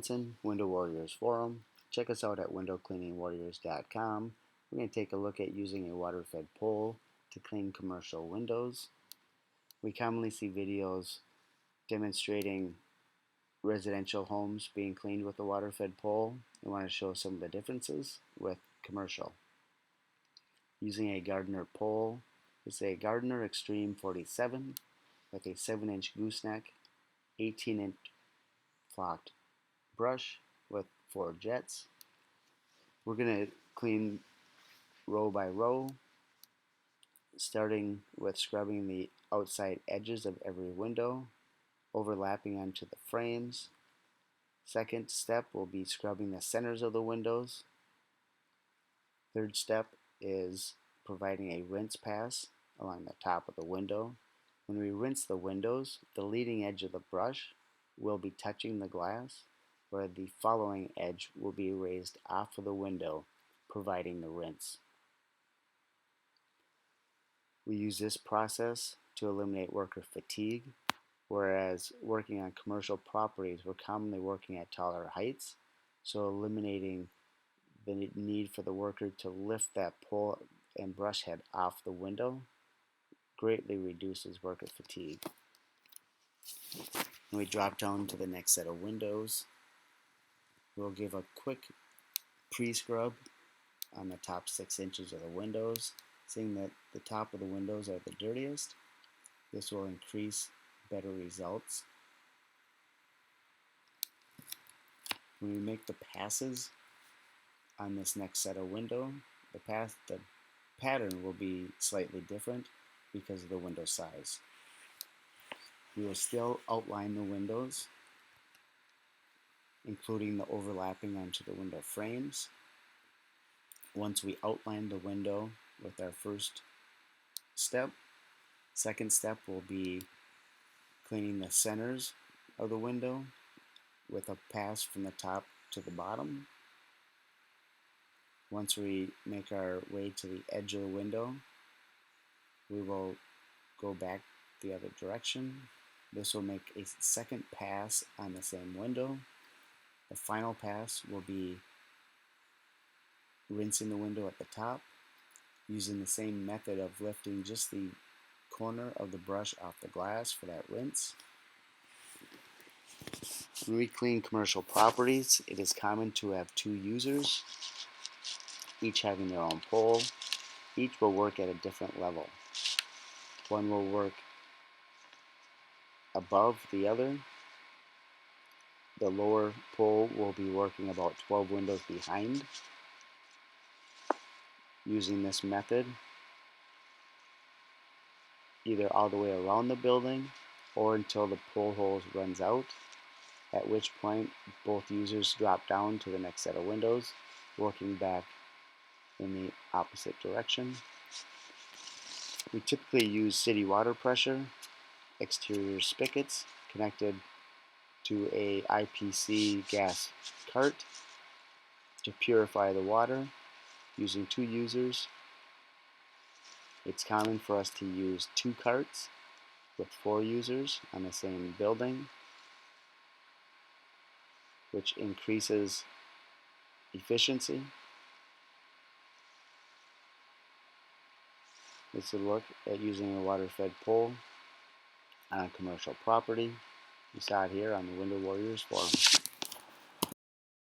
Jensen, Window Warriors Forum. Check us out at windowcleaningwarriors.com. We're going to take a look at using a water-fed pole to clean commercial windows. We commonly see videos demonstrating residential homes being cleaned with a water-fed pole. We want to show some of the differences with commercial. Using a Gardner pole, it's a Gardner Extreme 47 with a 7-inch gooseneck, 18-inch flocked brush with 4 jets. We're going to clean row by row, starting with scrubbing the outside edges of every window, overlapping onto the frames. Second step will be scrubbing the centers of the windows. Third step is providing a rinse pass along the top of the window. When we rinse the windows, the leading edge of the brush will be touching the glass, where the following edge will be raised off of the window, providing the rinse. We use this process to eliminate worker fatigue, whereas working on commercial properties, we're commonly working at taller heights, so eliminating the need for the worker to lift that pole and brush head off the window greatly reduces worker fatigue. When we drop down to the next set of windows, we'll give a quick pre-scrub on the top 6 inches of the windows, seeing that the top of the windows are the dirtiest. This will increase better results. When we make the passes on this next set of window, the pattern will be slightly different because of the window size. We will still outline the windows, including the overlapping onto the window frames. Once we outline the window with our first step, second step will be cleaning the centers of the window with a pass from the top to the bottom. Once we make our way to the edge of the window, we will go back the other direction. This will make a second pass on the same window. The final pass will be rinsing the window at the top, using the same method of lifting just the corner of the brush off the glass for that rinse. When we clean commercial properties, it is common to have 2 users, each having their own pole. Each will work at a different level. One will work above the other. The lower pole will be working about 12 windows behind. Using this method, either all the way around the building or until the pole hose runs out, at which point both users drop down to the next set of windows, working back in the opposite direction. We typically use city water pressure exterior spigots connected to a IPC gas cart to purify the water using 2 users. It's common for us to use 2 carts with 4 users on the same building, which increases efficiency. This is a look at using a water-fed pole on a commercial property. You saw it here on the Window Warriors Forum.